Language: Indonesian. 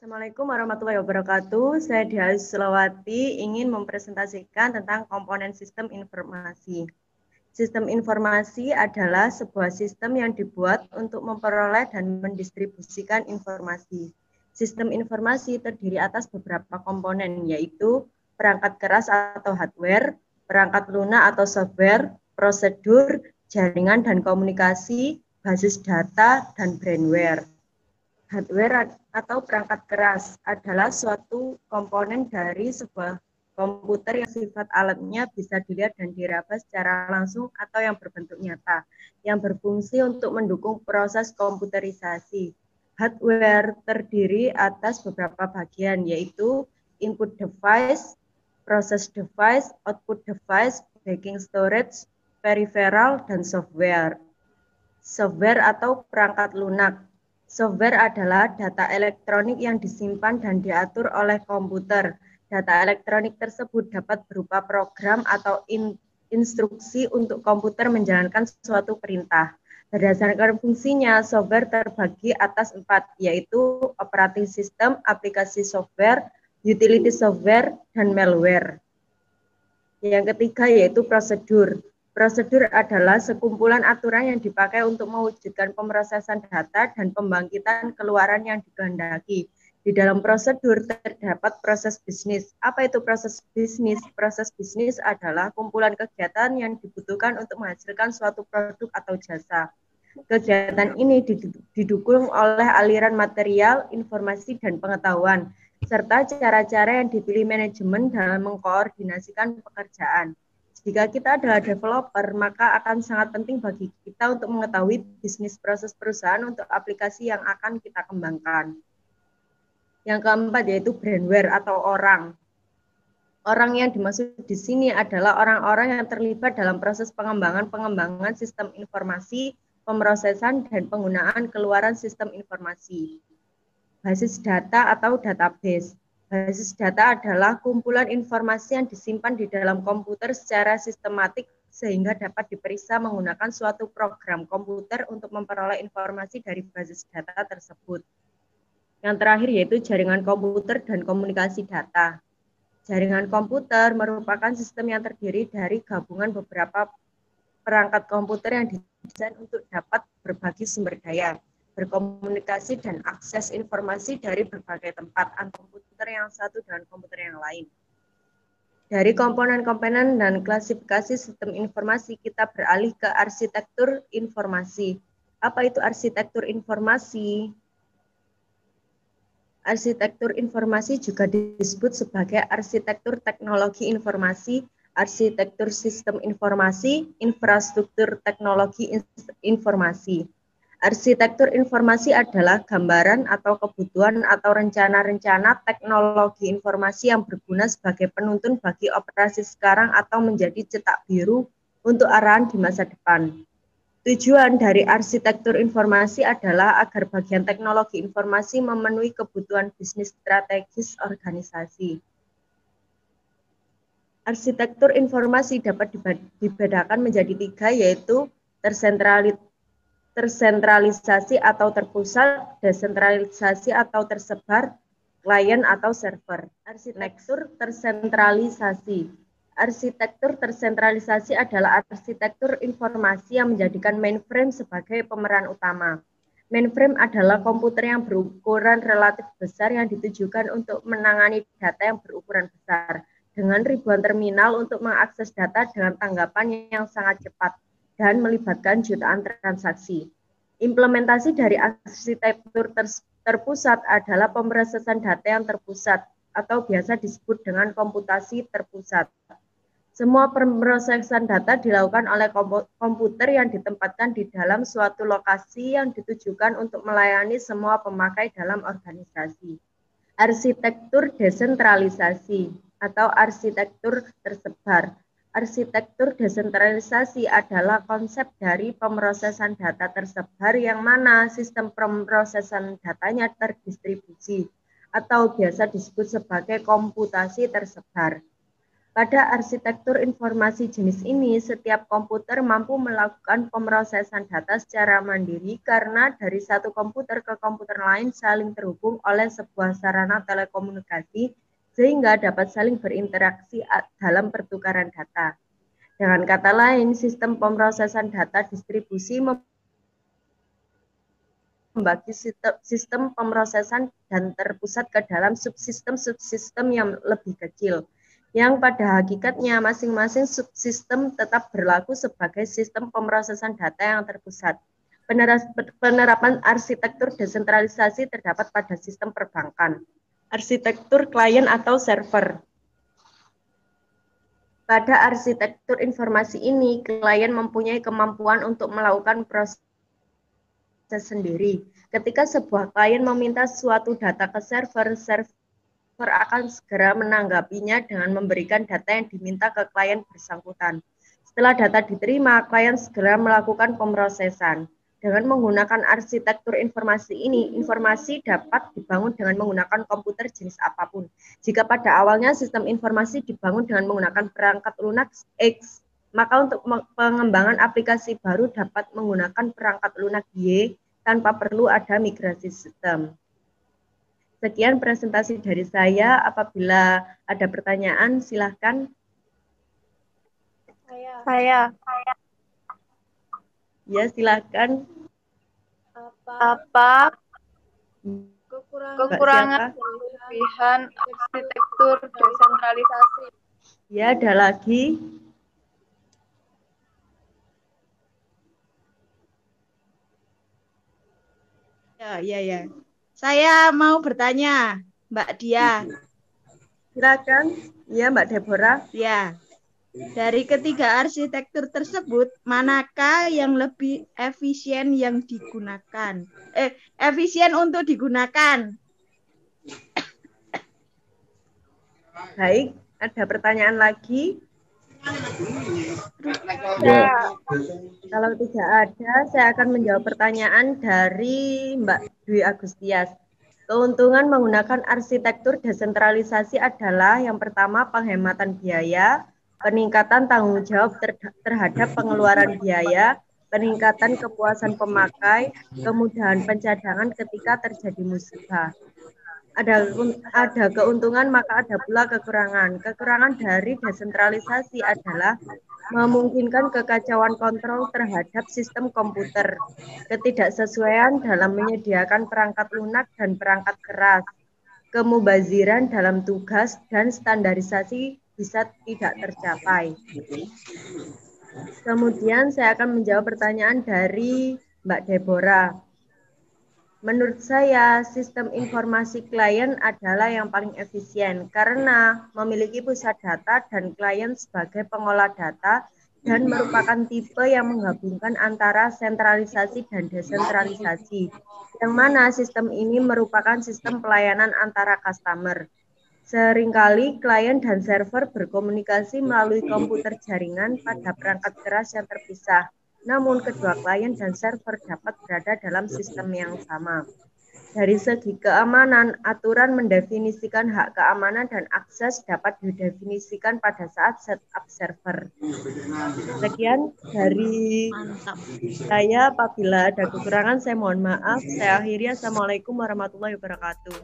Assalamualaikum warahmatullahi wabarakatuh. Saya Diah Sulawati ingin mempresentasikan tentang komponen sistem informasi. Sistem informasi adalah sebuah sistem yang dibuat untuk memperoleh dan mendistribusikan informasi. Sistem informasi terdiri atas beberapa komponen, yaitu perangkat keras atau hardware, perangkat lunak atau software, prosedur, jaringan dan komunikasi, basis data, dan brainware. Hardware atau perangkat keras adalah suatu komponen dari sebuah komputer yang sifat alatnya bisa dilihat dan diraba secara langsung atau yang berbentuk nyata, yang berfungsi untuk mendukung proses komputerisasi. Hardware terdiri atas beberapa bagian, yaitu input device, process device, output device, backing storage, peripheral, dan software. Software atau perangkat lunak. Software adalah data elektronik yang disimpan dan diatur oleh komputer. Data elektronik tersebut dapat berupa program atau instruksi untuk komputer menjalankan suatu perintah. Berdasarkan fungsinya, software terbagi atas 4, yaitu operating system, aplikasi software, utility software, dan malware. Yang ketiga yaitu prosedur. Prosedur adalah sekumpulan aturan yang dipakai untuk mewujudkan pemrosesan data dan pembangkitan keluaran yang dikehendaki. Di dalam prosedur terdapat proses bisnis. Apa itu proses bisnis? Proses bisnis adalah kumpulan kegiatan yang dibutuhkan untuk menghasilkan suatu produk atau jasa. Kegiatan ini didukung oleh aliran material, informasi, dan pengetahuan, serta cara-cara yang dipilih manajemen dalam mengkoordinasikan pekerjaan. Jika kita adalah developer, maka akan sangat penting bagi kita untuk mengetahui bisnis proses perusahaan untuk aplikasi yang akan kita kembangkan. Yang keempat yaitu brainware atau orang. Orang yang dimaksud di sini adalah orang-orang yang terlibat dalam proses pengembangan sistem informasi, pemrosesan, dan penggunaan keluaran sistem informasi. Basis data atau database. Basis data adalah kumpulan informasi yang disimpan di dalam komputer secara sistematik sehingga dapat diperiksa menggunakan suatu program komputer untuk memperoleh informasi dari basis data tersebut. Yang terakhir yaitu jaringan komputer dan komunikasi data. Jaringan komputer merupakan sistem yang terdiri dari gabungan beberapa perangkat komputer yang didesain untuk dapat berbagi sumber daya, berkomunikasi, dan akses informasi dari berbagai tempat antara komputer yang satu dengan komputer yang lain. Dari komponen-komponen dan klasifikasi sistem informasi, kita beralih ke arsitektur informasi. Apa itu arsitektur informasi? Arsitektur informasi juga disebut sebagai arsitektur teknologi informasi, arsitektur sistem informasi, infrastruktur teknologi informasi. Arsitektur informasi adalah gambaran atau kebutuhan atau rencana-rencana teknologi informasi yang berguna sebagai penuntun bagi operasi sekarang atau menjadi cetak biru untuk arahan di masa depan. Tujuan dari arsitektur informasi adalah agar bagian teknologi informasi memenuhi kebutuhan bisnis strategis organisasi. Arsitektur informasi dapat dibedakan menjadi 3, yaitu tersentralisasi atau terpusat, desentralisasi atau tersebar, klien atau server. Arsitektur tersentralisasi. Arsitektur tersentralisasi adalah arsitektur informasi yang menjadikan mainframe sebagai pemeran utama. Mainframe adalah komputer yang berukuran relatif besar yang ditujukan untuk menangani data yang berukuran besar, dengan ribuan terminal untuk mengakses data dengan tanggapan yang sangat cepat dan melibatkan jutaan transaksi. Implementasi dari arsitektur terpusat adalah pemrosesan data yang terpusat atau biasa disebut dengan komputasi terpusat. Semua pemrosesan data dilakukan oleh komputer yang ditempatkan di dalam suatu lokasi yang ditujukan untuk melayani semua pemakai dalam organisasi. Arsitektur desentralisasi atau arsitektur tersebar. Arsitektur desentralisasi adalah konsep dari pemrosesan data tersebar yang mana sistem pemrosesan datanya terdistribusi atau biasa disebut sebagai komputasi tersebar. Pada arsitektur informasi jenis ini, setiap komputer mampu melakukan pemrosesan data secara mandiri karena dari satu komputer ke komputer lain saling terhubung oleh sebuah sarana telekomunikasi sehingga dapat saling berinteraksi dalam pertukaran data. Dengan kata lain, sistem pemrosesan data distribusi membagi sistem pemrosesan dan terpusat ke dalam subsistem-subsistem yang lebih kecil, yang pada hakikatnya masing-masing subsistem tetap berlaku sebagai sistem pemrosesan data yang terpusat. Penerapan arsitektur desentralisasi terdapat pada sistem perbankan. Arsitektur klien atau server. Pada arsitektur informasi ini, klien mempunyai kemampuan untuk melakukan proses sendiri. Ketika sebuah klien meminta suatu data ke server, server akan segera menanggapinya dengan memberikan data yang diminta ke klien bersangkutan. Setelah data diterima, klien segera melakukan pemrosesan. Dengan menggunakan arsitektur informasi ini, informasi dapat dibangun dengan menggunakan komputer jenis apapun. Jika pada awalnya sistem informasi dibangun dengan menggunakan perangkat lunak X, maka untuk pengembangan aplikasi baru dapat menggunakan perangkat lunak Y tanpa perlu ada migrasi sistem. Sekian presentasi dari saya. Apabila ada pertanyaan, silahkan. Saya. Ya, silahkan. Apa kekurangan kelebihan arsitektur desentralisasi? Ya, ada lagi. Ya. Saya mau bertanya, Mbak Dia. Silakan. Ya, Mbak Deborah. Ya. Dari ketiga arsitektur tersebut, manakah yang lebih efisien yang digunakan? Efisien untuk digunakan. Baik, ada pertanyaan lagi? Ya. Kalau tidak ada, saya akan menjawab pertanyaan dari Mbak Dwi Agustias. Keuntungan menggunakan arsitektur desentralisasi adalah yang pertama penghematan biaya, peningkatan tanggung jawab terhadap pengeluaran biaya, peningkatan kepuasan pemakai, kemudahan pencadangan ketika terjadi musibah. Ada keuntungan maka ada pula kekurangan. Kekurangan dari desentralisasi adalah memungkinkan kekacauan kontrol terhadap sistem komputer, ketidaksesuaian dalam menyediakan perangkat lunak dan perangkat keras, kemubaziran dalam tugas, dan standarisasi bisa tidak tercapai. Kemudian saya akan menjawab pertanyaan dari Mbak Deborah. Menurut saya, sistem informasi klien adalah yang paling efisien karena memiliki pusat data dan klien sebagai pengolah data dan merupakan tipe yang menggabungkan antara sentralisasi dan desentralisasi, yang mana sistem ini merupakan sistem pelayanan antara customer. Seringkali klien dan server berkomunikasi melalui komputer jaringan pada perangkat keras yang terpisah. Namun kedua klien dan server dapat berada dalam sistem yang sama. Dari segi keamanan, aturan mendefinisikan hak keamanan dan akses dapat didefinisikan pada saat setup server. Sekian dari saya. Apabila ada kekurangan, saya mohon maaf. Saya akhiri. Assalamualaikum warahmatullahi wabarakatuh.